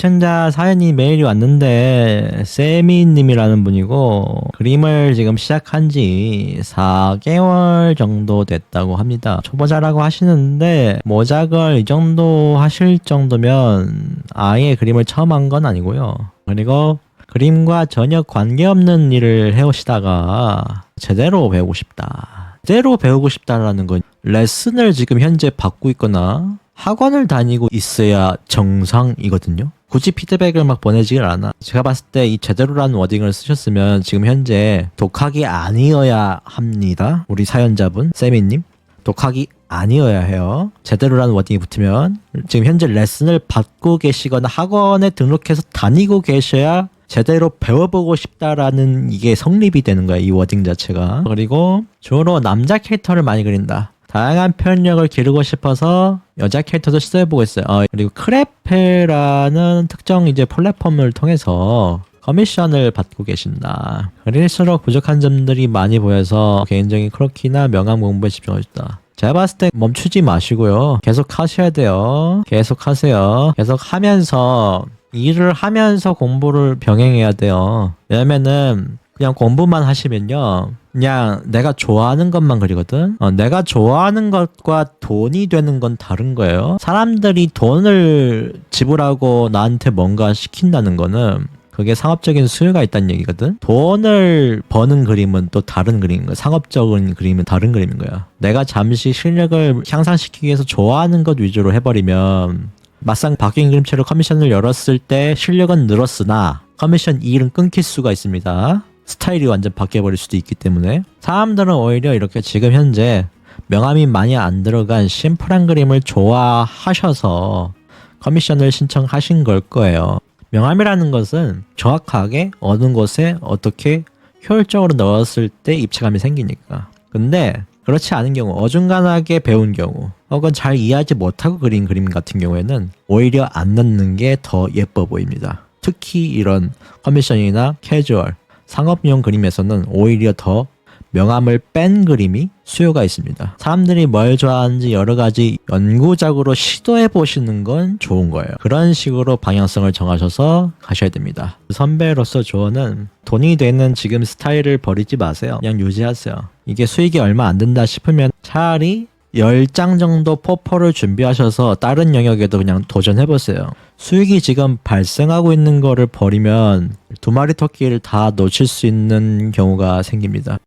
시청자 사연이 메일이 왔는데 세미님이라는 분이고 그림을 지금 시작한 지 4개월 정도 됐다고 합니다. 초보자라고 하시는데 모작을 이 정도 하실 정도면 아예 그림을 처음 한 건 아니고요. 그리고 그림과 전혀 관계없는 일을 해오시다가 제대로 배우고 싶다. 제대로 배우고 싶다라는 건 레슨을 지금 현재 받고 있거나 학원을 다니고 있어야 정상이거든요. 굳이 피드백을 막 보내지를 않아. 제가 봤을 때 이 제대로라는 워딩을 쓰셨으면 지금 현재 독학이 아니어야 합니다. 우리 사연자분 세미님 독학이 아니어야 해요. 제대로라는 워딩이 붙으면 지금 현재 레슨을 받고 계시거나 학원에 등록해서 다니고 계셔야 제대로 배워보고 싶다라는 이게 성립이 되는 거야, 이 워딩 자체가. 그리고 주로 남자 캐릭터를 많이 그린다. 다양한 표현력을 기르고 싶어서 여자 캐릭터도 시도해보고 있어요. 그리고 크레페라는 특정 이제 플랫폼을 통해서 커미션을 받고 계신다. 그릴수록 부족한 점들이 많이 보여서 개인적인 크로키나 명암 공부에 집중하고 싶다. 제가 봤을 때 멈추지 마시고요. 계속 하셔야 돼요. 계속 하세요. 계속 하면서 일을 하면서 공부를 병행해야 돼요. 왜냐면은 그냥 공부만 하시면요. 그냥 내가 좋아하는 것만 그리거든. 내가 좋아하는 것과 돈이 되는 건 다른 거예요. 사람들이 돈을 지불하고 나한테 뭔가 시킨다는 거는 그게 상업적인 수요가 있다는 얘기거든. 돈을 버는 그림은 또 다른 그림인 거야. 상업적인 그림은 다른 그림인 거야. 내가 잠시 실력을 향상시키기 위해서 좋아하는 것 위주로 해버리면 막상 바뀐 그림체로 커미션을 열었을 때 실력은 늘었으나 커미션 일은 끊길 수가 있습니다. 스타일이 완전 바뀌어버릴 수도 있기 때문에 사람들은 오히려 이렇게 지금 현재 명암이 많이 안 들어간 심플한 그림을 좋아하셔서 커미션을 신청하신 걸 거예요. 명암이라는 것은 정확하게 어느 곳에 어떻게 효율적으로 넣었을 때 입체감이 생기니까. 근데 그렇지 않은 경우, 어중간하게 배운 경우 혹은 잘 이해하지 못하고 그린 그림 같은 경우에는 오히려 안 넣는 게 더 예뻐 보입니다. 특히 이런 커미션이나 캐주얼, 상업용 그림에서는 오히려 더 명암을 뺀 그림이 수요가 있습니다. 사람들이 뭘 좋아하는지 여러 가지 연구적으로 시도해 보시는 건 좋은 거예요. 그런 식으로 방향성을 정하셔서 가셔야 됩니다. 선배로서 조언은 돈이 되는 지금 스타일을 버리지 마세요. 그냥 유지하세요. 이게 수익이 얼마 안 된다 싶으면 차라리 10장 정도 포포를 준비하셔서 다른 영역에도 그냥 도전해보세요. 수익이 지금 발생하고 있는 거를 버리면 2마리 토끼를 다 놓칠 수 있는 경우가 생깁니다.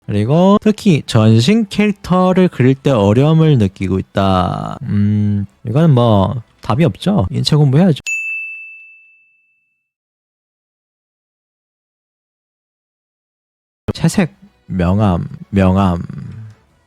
그리고 특히 전신 캐릭터를 그릴 때 어려움을 느끼고 있다. 이거는 뭐 답이 없죠. 인체 공부해야죠. 채색, 명암.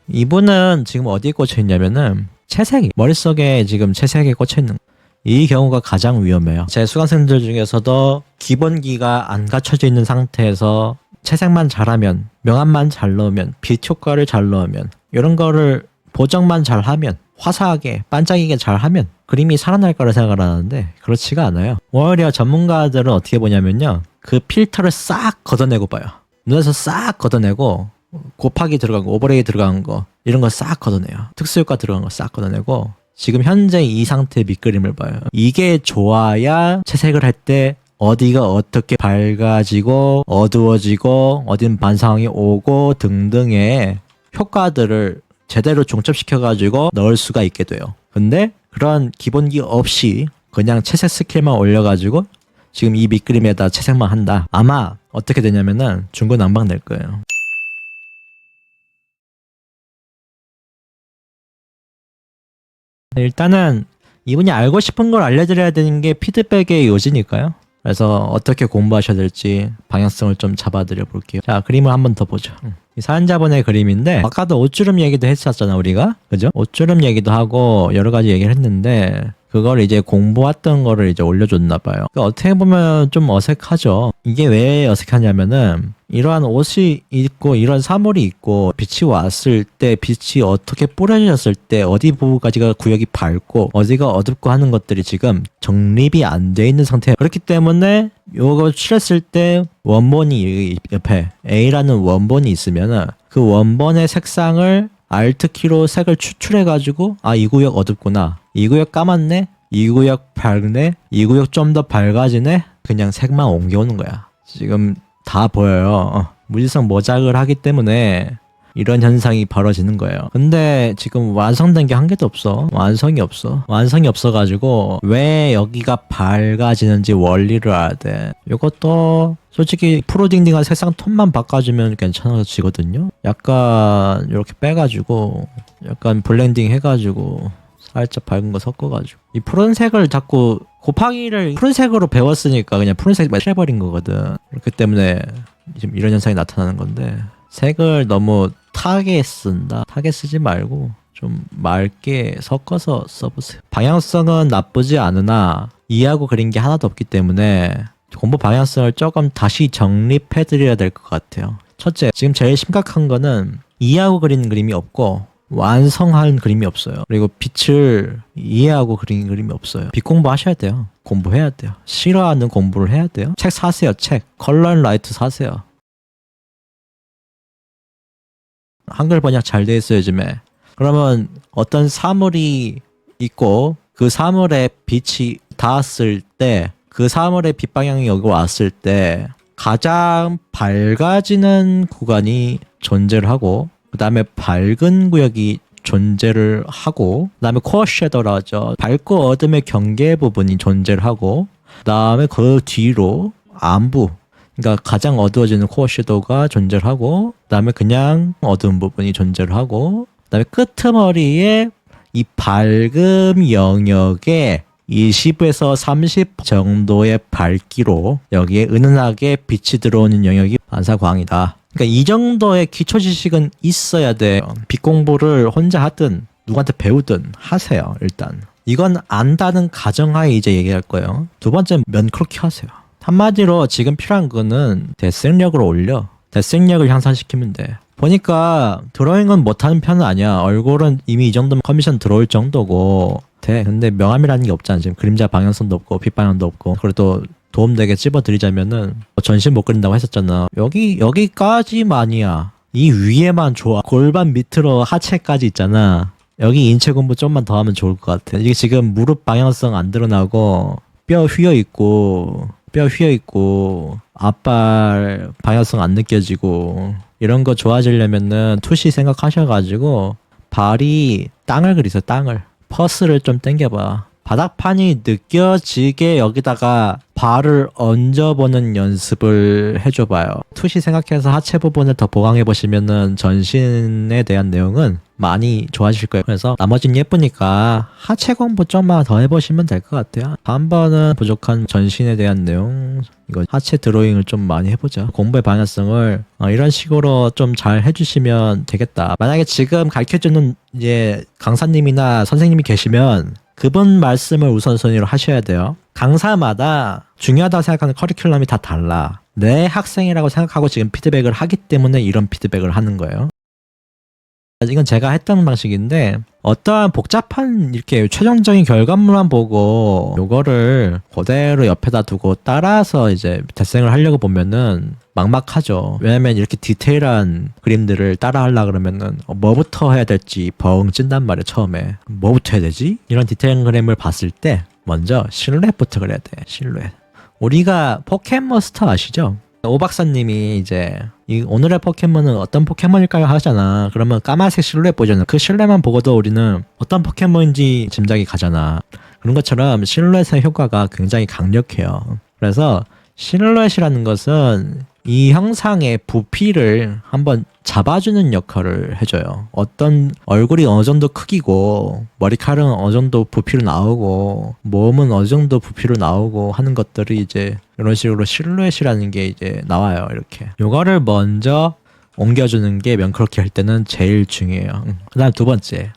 이분은 지금 어디에 꽂혀 있냐면은 채색이 머릿속에 지금 채색에 꽂혀 있는 이 경우가 가장 위험해요. 제 수강생들 중에서도 기본기가 안 갖춰져 있는 상태에서 채색만 잘하면, 명암만 잘 넣으면, 빛 효과를 잘 넣으면, 이런 거를 보정만 잘하면, 화사하게 반짝이게 잘하면 그림이 살아날 거라 생각을 하는데 그렇지가 않아요. 오히려 전문가들은 어떻게 보냐면요, 그 필터를 싹 걷어내고 봐요. 눈에서 싹 걷어내고 곱하기 들어간 거, 오버레이 들어간 거 이런 거 싹 걷어내요. 특수효과 들어간 거 싹 걷어내고 지금 현재 이 상태의 밑그림을 봐요. 이게 좋아야 채색을 할 때 어디가 어떻게 밝아지고 어두워지고 어딘 반상황이 오고 등등의 효과들을 제대로 중첩시켜가지고 넣을 수가 있게 돼요. 근데 그런 기본기 없이 그냥 채색 스킬만 올려가지고 지금 이 밑그림에다 채색만 한다. 아마 어떻게 되냐면은 중구난방 될 거예요. 일단은 이분이 알고 싶은 걸 알려드려야 되는 게 피드백의 요지니까요. 그래서 어떻게 공부하셔야 될지 방향성을 좀 잡아드려 볼게요. 자, 그림을 한번 더 보죠. 이 사연자분의 그림인데 아까도 옷주름 얘기도 했었잖아, 우리가. 그죠? 옷주름 얘기도 하고 여러 가지 얘기를 했는데 그걸 이제 공부했던 거를 이제 올려줬나 봐요. 그러니까 어떻게 보면 좀 어색하죠. 이게 왜 어색하냐면은 이러한 옷이 있고 이런 사물이 있고 빛이 왔을 때 빛이 어떻게 뿌려졌을 때 어디 부분까지가 구역이 밝고 어디가 어둡고 하는 것들이 지금 정립이 안 돼 있는 상태예요. 그렇기 때문에 요거 칠했을 때 원본이 옆에 A라는 원본이 있으면은 그 원본의 색상을 Alt키로 색을 추출해가지고 이 구역 어둡구나, 이 구역 까맣네, 이 구역 밝네, 이 구역 좀 더 밝아지네, 그냥 색만 옮겨오는 거야. 지금 다 보여요. 무지성 모작을 하기 때문에 이런 현상이 벌어지는 거예요. 근데 지금 완성된 게 한 개도 없어. 완성이 없어가지고 왜 여기가 밝아지는지 원리를 알아야 돼. 이것도 솔직히 프로딩딩한 색상 톤만 바꿔주면 괜찮아지거든요. 약간 이렇게 빼가지고 약간 블렌딩 해가지고 살짝 밝은 거 섞어가지고 이 푸른색을 자꾸 곱하기를 푸른색으로 배웠으니까 그냥 푸른색만 칠해버린 거거든. 그렇기 때문에 지금 이런 현상이 나타나는 건데, 색을 너무 타게 쓴다. 타게 쓰지 말고 좀 맑게 섞어서 써보세요. 방향성은 나쁘지 않으나 이해하고 그린 게 하나도 없기 때문에 공부 방향성을 조금 다시 정립해드려야 될 것 같아요. 첫째, 지금 제일 심각한 거는 이해하고 그리는 그림이 없고 완성한 그림이 없어요. 그리고 빛을 이해하고 그리는 그림이 없어요. 빛 공부하셔야 돼요. 공부해야 돼요. 싫어하는 공부를 해야 돼요. 책 사세요. 책. 컬러 앤 라이트 사세요. 한글 번역 잘 돼 있어요, 요즘에. 그러면 어떤 사물이 있고 그 사물에 빛이 닿았을 때, 그 사물의 빛 방향이 여기 왔을 때 가장 밝아지는 구간이 존재를 하고, 그 다음에 밝은 구역이 존재를 하고, 그 다음에 코어 섀도우라 하죠. 밝고 어둠의 경계 부분이 존재를 하고, 그 다음에 그 뒤로 안부, 그러니까 가장 어두워지는 코어 섀도우가 존재를 하고, 그 다음에 그냥 어두운 부분이 존재를 하고, 그 다음에 끄트머리에 이 밝음 영역에 20에서 30 정도의 밝기로 여기에 은은하게 빛이 들어오는 영역이 반사광이다. 그러니까 이 정도의 기초 지식은 있어야 돼요. 빛 공부를 혼자 하든 누구한테 배우든 하세요. 일단 이건 안다는 가정하에 이제 얘기할 거예요. 두 번째, 면크롭게 하세요. 한마디로 지금 필요한 거는 대생력을 올려. 대생력을 향상시키면 돼. 보니까 드로잉은 못하는 편은 아니야. 얼굴은 이미 이 정도면 커미션 들어올 정도고 돼. 근데 명암이라는 게 없잖아. 지금 그림자 방향성도 없고 빛 방향도 없고. 그래도 도움되게 찝어드리자면은 전신 못 그린다고 했었잖아. 여기까지만이야. 이 위에만 좋아. 골반 밑으로 하체까지 있잖아. 여기 인체 공부 좀만 더 하면 좋을 것 같아. 이게 지금 무릎 방향성 안 드러나고 뼈 휘어 있고 앞발 방향성 안 느껴지고 이런 거 좋아지려면은 투시 생각하셔가지고 발이 땅을 그리세요. 땅을. 퍼스를 좀 당겨봐. 바닥판이 느껴지게 여기다가 발을 얹어보는 연습을 해줘봐요. 투시 생각해서 하체 부분을 더 보강해보시면은 전신에 대한 내용은 많이 좋아질 거예요. 그래서 나머지는 예쁘니까 하체 공부 좀만 더 해보시면 될 것 같아요. 다음번은 부족한 전신에 대한 내용, 이거 하체 드로잉을 좀 많이 해보자. 공부의 방향성을 이런 식으로 좀 잘 해주시면 되겠다. 만약에 지금 가르쳐주는 이제 강사님이나 선생님이 계시면 그분 말씀을 우선순위로 하셔야 돼요. 강사마다 중요하다고 생각하는 커리큘럼이 다 달라. 내 학생이라고 생각하고 지금 피드백을 하기 때문에 이런 피드백을 하는 거예요. 이건 제가 했던 방식인데, 어떠한 복잡한 이렇게 최종적인 결과물만 보고 요거를 그대로 옆에다 두고 따라서 이제 대생을 하려고 보면은 막막하죠. 왜냐면 이렇게 디테일한 그림들을 따라 하려고 그러면은 뭐부터 해야 될지 벙 찐단 말이에요. 처음에 뭐부터 해야 되지? 이런 디테일한 그림을 봤을 때 먼저 실루엣부터 그려야 돼. 실루엣. 우리가 포켓몬스터 아시죠? 오 박사님이 이제 오늘의 포켓몬은 어떤 포켓몬일까요 하잖아. 그러면 까만색 실루엣 보잖아. 그 실루엣만 보고도 우리는 어떤 포켓몬인지 짐작이 가잖아. 그런 것처럼 실루엣의 효과가 굉장히 강력해요. 그래서 실루엣이라는 것은 이 형상의 부피를 한번 잡아주는 역할을 해줘요. 어떤 얼굴이 어느 정도 크기고 머리카락은 어느 정도 부피로 나오고 몸은 어느 정도 부피로 나오고 하는 것들이 이제 이런 식으로 실루엣이라는 게 이제 나와요. 이렇게 요거를 먼저 옮겨주는 게 면크롭게 할 때는 제일 중요해요. 그 다음 두 번째,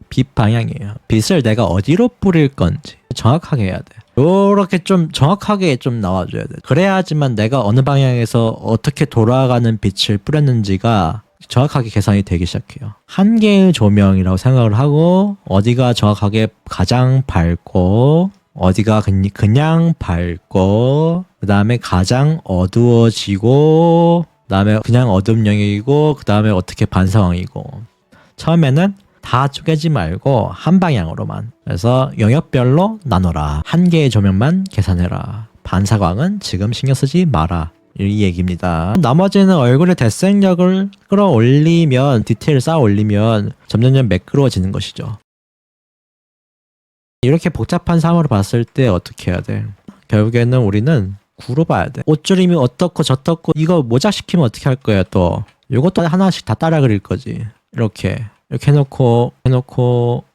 빛 방향이에요. 빛을 내가 어디로 뿌릴 건지 정확하게 해야 돼. 요렇게 좀 정확하게 좀 나와줘야 돼. 그래야지만 내가 어느 방향에서 어떻게 돌아가는 빛을 뿌렸는지가 정확하게 계산이 되기 시작해요. 한 개의 조명이라고 생각을 하고 어디가 정확하게 가장 밝고 어디가 그냥 밝고 그 다음에 가장 어두워지고 그 다음에 그냥 어둠 영역이고 그 다음에 어떻게 반사광이고 처음에는 다 쪼개지 말고 한 방향으로만. 그래서 영역별로 나눠라. 한 개의 조명만 계산해라. 반사광은 지금 신경 쓰지 마라. 이 얘기입니다. 나머지는 얼굴의 대생력을 끌어올리면, 디테일 쌓아 올리면 점점 매끄러워지는 것이죠. 이렇게 복잡한 상황을 봤을 때 어떻게 해야 돼? 결국에는 우리는 구로 봐야 돼. 옷주름이 어떻고 저떻고 이거 모작시키면 어떻게 할 거야 또. 요것도 하나씩 다 따라 그릴 거지. 이렇게 해놓고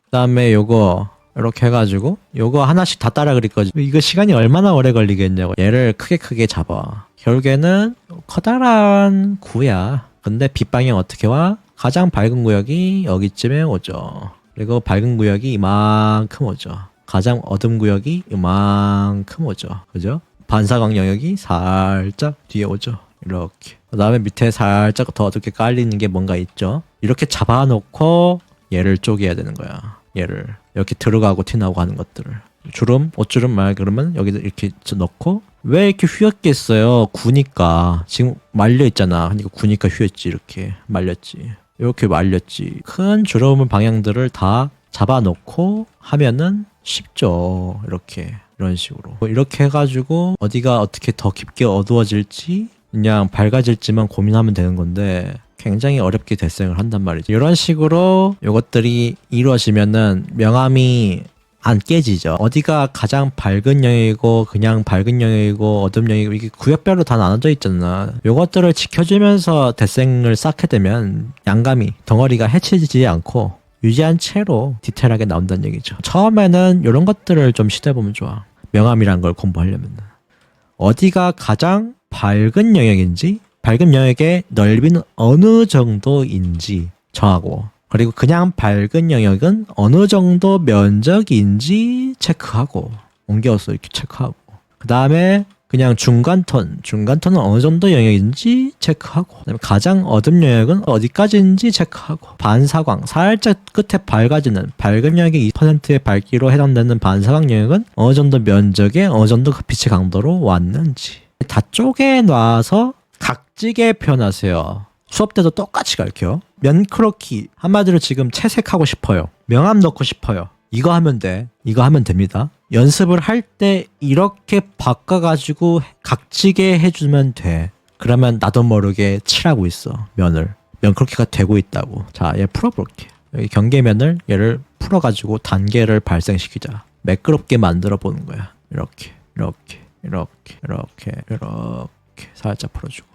그다음에 요거 이렇게 해가지고 요거 하나씩 다 따라 그릴 거지. 이거 시간이 얼마나 오래 걸리겠냐고. 얘를 크게 잡아. 결국에는 커다란 구야. 근데 빛방향 어떻게 와? 가장 밝은 구역이 여기쯤에 오죠. 그리고 밝은 구역이 이만큼 오죠. 가장 어두운 구역이 이만큼 오죠. 그죠? 반사광 영역이 살짝 뒤에 오죠. 이렇게. 그 다음에 밑에 살짝 더 어둡게 깔리는 게 뭔가 있죠. 이렇게 잡아놓고 얘를 쪼개야 되는 거야. 얘를 이렇게 들어가고 튀나오고 하는 것들을. 주름, 옷주름 말 그러면 여기다 이렇게 넣고. 왜 이렇게 휘었겠어요? 구니까. 지금 말려 있잖아. 그러니까 구니까 휘었지. 이렇게 말렸지. 이렇게 말렸지. 큰 주름 방향들을 다 잡아놓고 하면은 쉽죠. 이렇게. 이런 식으로. 이렇게 해가지고 어디가 어떻게 더 깊게 어두워질지 그냥 밝아질지만 고민하면 되는 건데 굉장히 어렵게 대생을 한단 말이죠. 이런 식으로 이것들이 이루어지면은 명암이 안 깨지죠. 어디가 가장 밝은 영역이고 그냥 밝은 영역이고 어두운 영역이고 이게 구역별로 다 나눠져 있잖아. 이것들을 지켜주면서 대생을 쌓게 되면 양감이 덩어리가 해치지 않고 유지한 채로 디테일하게 나온다는 얘기죠. 처음에는 이런 것들을 좀 시도해보면 좋아. 명암이란 걸 공부하려면 어디가 가장 밝은 영역인지 밝은 영역의 넓이는 어느 정도인지 정하고 그리고 그냥 밝은 영역은 어느 정도 면적인지 체크하고 옮겨서 이렇게 체크하고 그 다음에 그냥 중간톤은 어느 정도 영역인지 체크하고 그다음에 가장 어두운 영역은 어디까지인지 체크하고 반사광 살짝 끝에 밝아지는 밝은 영역의 2%의 밝기로 해당되는 반사광 영역은 어느 정도 면적에 어느 정도 빛의 강도로 왔는지 다 쪼개놔서 각지게 표현하세요. 수업 때도 똑같이 가르쳐요. 면크로키 한마디로 지금 채색하고 싶어요. 명암 넣고 싶어요. 이거 하면 돼. 이거 하면 됩니다. 연습을 할 때 이렇게 바꿔가지고 각지게 해주면 돼. 그러면 나도 모르게 칠하고 있어. 면을. 면크로키가 되고 있다고. 자, 얘 풀어볼게. 여기 경계면을 얘를 풀어가지고 단계를 발생시키자. 매끄럽게 만들어 보는 거야. 이렇게 살짝 풀어주고.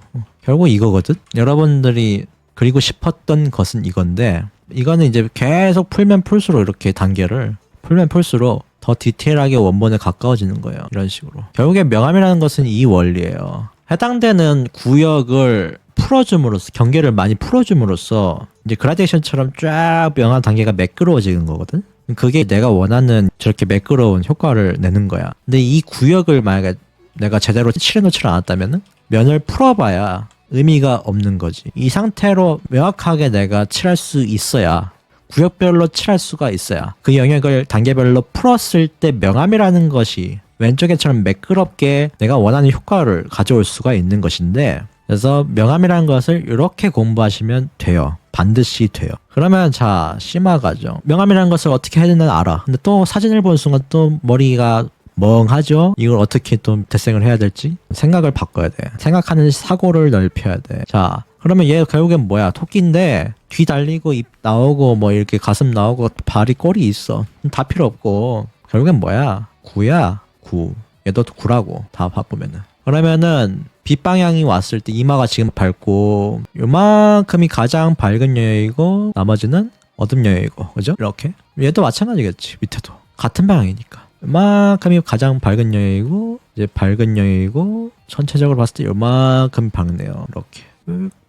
결국 이거거든. 여러분들이 그리고 싶었던 것은 이건데 이거는 이제 계속 풀면 풀수록 이렇게 단계를 풀면 풀수록 더 디테일하게 원본에 가까워지는 거예요. 이런 식으로. 결국에 명암이라는 것은 이 원리예요. 해당되는 구역을 풀어줌으로써 경계를 많이 풀어줌으로써 이제 그라데이션처럼 쫙 명암 단계가 매끄러워지는 거거든. 그게 내가 원하는 저렇게 매끄러운 효과를 내는 거야. 근데 이 구역을 만약에 내가 제대로 칠해놓지 않았다면은 면을 풀어봐야 의미가 없는 거지. 이 상태로 명확하게 내가 칠할 수 있어야 구역별로 칠할 수가 있어야 그 영역을 단계별로 풀었을 때 명암이라는 것이 왼쪽에처럼 매끄럽게 내가 원하는 효과를 가져올 수가 있는 것인데 그래서 명암이라는 것을 이렇게 공부하시면 돼요. 반드시 돼요. 그러면 자 심화가죠. 명암이라는 것을 어떻게 해야 되나 알아. 근데 또 사진을 보는 순간 또 머리가 멍하죠? 이걸 어떻게 또 대생을 해야 될지 생각을 바꿔야 돼. 생각하는 사고를 넓혀야 돼. 자, 그러면 얘 결국엔 뭐야? 토끼인데 귀 달리고 입 나오고 뭐 이렇게 가슴 나오고 발이 꼬리 있어. 다 필요 없고 결국엔 뭐야? 구야. 구. 얘도 구라고 다 바꾸면은. 그러면은 빛 방향이 왔을 때 이마가 지금 밝고 요만큼이 가장 밝은 영역이고 나머지는 어둠 영역이고 그죠? 이렇게. 얘도 마찬가지겠지. 밑에도 같은 방향이니까. 요만큼이 가장 밝은 영역이고 이제 밝은 영역이고 전체적으로 봤을 때 요만큼 밝네요. 이렇게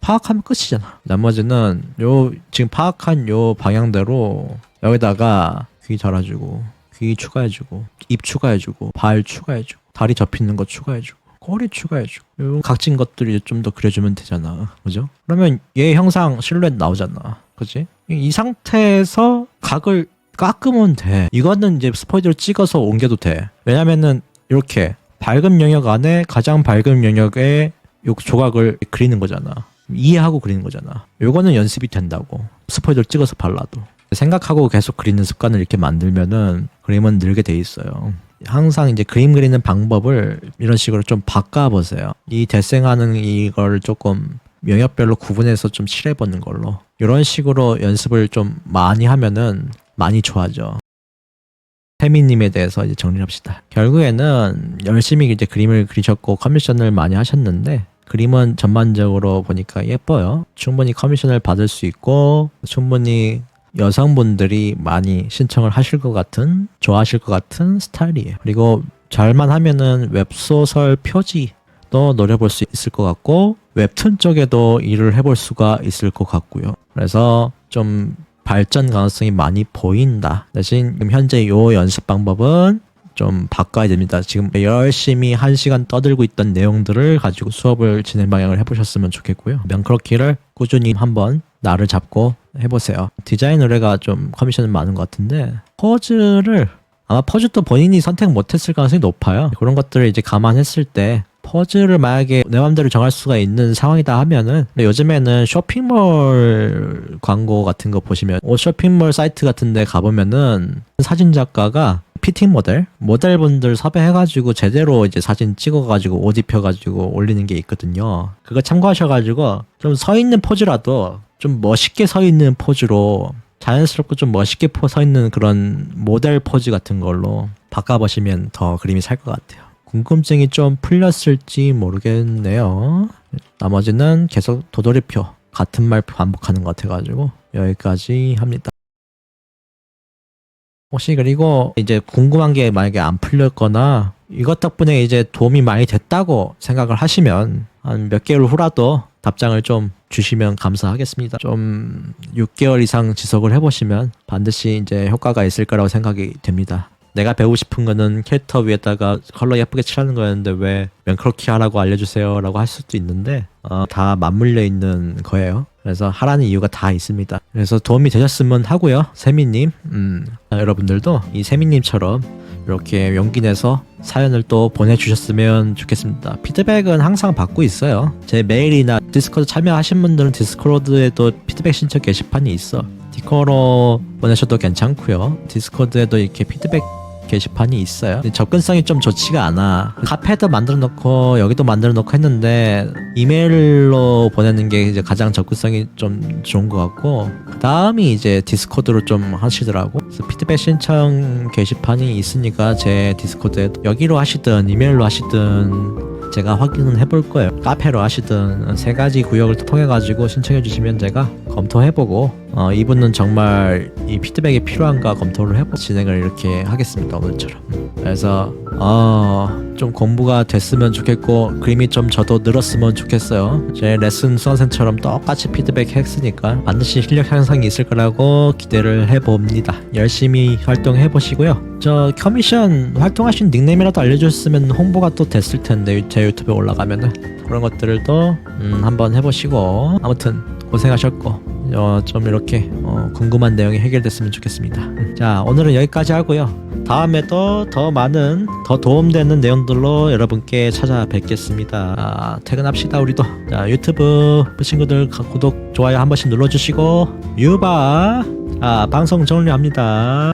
파악하면 끝이잖아. 나머지는 요 지금 파악한 요 방향대로 여기다가 귀 달아주고 귀 추가해주고 입 추가해주고 발 추가해주고 다리 접히는 거 추가해주고 꼬리 추가해주고 요 각진 것들이 좀 더 그려주면 되잖아. 그죠? 그러면 얘 형상 실루엣 나오잖아. 그치? 이 상태에서 각을 깎으면 돼. 이거는 이제 스포이드로 찍어서 옮겨도 돼. 왜냐면은 이렇게 밝은 영역 안에 가장 밝은 영역에 요 조각을 그리는 거잖아. 이해하고 그리는 거잖아. 요거는 연습이 된다고. 스포이드를 찍어서 발라도. 생각하고 계속 그리는 습관을 이렇게 만들면은 그림은 늘게 돼 있어요. 항상 이제 그림 그리는 방법을 이런 식으로 좀 바꿔보세요. 이 대생하는 이걸 조금 영역별로 구분해서 좀 칠해보는 걸로. 이런 식으로 연습을 좀 많이 하면은 많이 좋아져. 태미님에 대해서 이제 정리합시다. 결국에는 열심히 이제 그림을 그리셨고 커미션을 많이 하셨는데 그림은 전반적으로 보니까 예뻐요. 충분히 커미션을 받을 수 있고 충분히 여성분들이 많이 신청을 하실 것 같은, 좋아하실 것 같은 스타일이에요. 그리고 잘만 하면은 웹소설 표지도 노려볼 수 있을 것 같고 웹툰 쪽에도 일을 해볼 수가 있을 것 같고요. 그래서 좀 발전 가능성이 많이 보인다. 대신 지금 현재 요 연습 방법은 좀 바꿔야 됩니다. 지금 열심히 1시간 떠들고 있던 내용들을 가지고 수업을 진행 방향을 해보셨으면 좋겠고요. 명크로키를 꾸준히 한번 날을 잡고 해보세요. 디자인 의뢰가 좀 커미션은 많은 것 같은데 퍼즐을 아마 퍼즐도 본인이 선택 못했을 가능성이 높아요. 그런 것들을 이제 감안했을 때 퍼즐을 만약에 내 맘대로 정할 수가 있는 상황이다 하면은 요즘에는 쇼핑몰 광고 같은 거 보시면 옷 쇼핑몰 사이트 같은 데 가보면은 사진 작가가 피팅 모델분들 섭외해가지고 제대로 이제 사진 찍어가지고 옷 입혀가지고 올리는 게 있거든요. 그거 참고하셔가지고 좀 서 있는 포즈라도 좀 멋있게 서 있는 포즈로 자연스럽고 좀 멋있게 서 있는 그런 모델 포즈 같은 걸로 바꿔보시면 더 그림이 살 것 같아요. 궁금증이 좀 풀렸을지 모르겠네요. 나머지는 계속 도돌이표 같은 말 반복하는 것 같아가지고 여기까지 합니다. 혹시 그리고 이제 궁금한 게 만약에 안 풀렸거나 이것 덕분에 이제 도움이 많이 됐다고 생각을 하시면 한 몇 개월 후라도 답장을 좀 주시면 감사하겠습니다. 좀 6개월 이상 지속을 해보시면 반드시 이제 효과가 있을 거라고 생각이 됩니다. 내가 배우고 싶은 거는 캐릭터 위에다가 컬러 예쁘게 칠하는 거였는데 왜 그렇게 하라고 알려주세요 라고 할 수도 있는데 다 맞물려 있는 거예요. 그래서 하라는 이유가 다 있습니다. 그래서 도움이 되셨으면 하고요. 세미님 여러분들도 이 세미님처럼 이렇게 용기 내서 사연을 또 보내주셨으면 좋겠습니다. 피드백은 항상 받고 있어요. 제 메일이나 디스코드 참여하신 분들은 디스코드에도 피드백 신청 게시판이 있어. 디코로 보내셔도 괜찮고요. 디스코드에도 이렇게 피드백 게시판이 있어요. 접근성이 좀 좋지가 않아. 카페도 만들어 놓고 여기도 만들어 놓고 했는데 이메일로 보내는 게 이제 가장 접근성이 좀 좋은 것 같고 그 다음이 이제 디스코드로 좀 하시더라고. 그래서 피드백 신청 게시판이 있으니까 제 디스코드에 여기로 하시든 이메일로 하시든 제가 확인은 해볼 거예요. 카페로 하시든 세 가지 구역을 통해 가지고 신청해 주시면 제가 검토해보고 이분은 정말 이 피드백이 필요한가 검토를 해보고 진행을 이렇게 하겠습니다. 오늘처럼. 그래서 좀 공부가 됐으면 좋겠고 그림이 좀 저도 늘었으면 좋겠어요. 제 레슨 수강생처럼 똑같이 피드백 했으니까 반드시 실력 향상이 있을 거라고 기대를 해봅니다. 열심히 활동해보시고요. 저 커미션 활동하신 닉네임이라도 알려주셨으면 홍보가 또 됐을 텐데 제 유튜브에 올라가면은 그런 것들도 한번 해보시고 아무튼 고생하셨고 좀 이렇게 궁금한 내용이 해결됐으면 좋겠습니다. 자 오늘은 여기까지 하고요. 다음에도 더 많은 더 도움되는 내용들로 여러분께 찾아뵙겠습니다. 퇴근합시다 우리도. 자 유튜브 친구들 구독 좋아요 한 번씩 눌러주시고 유바. 자 방송 종료합니다.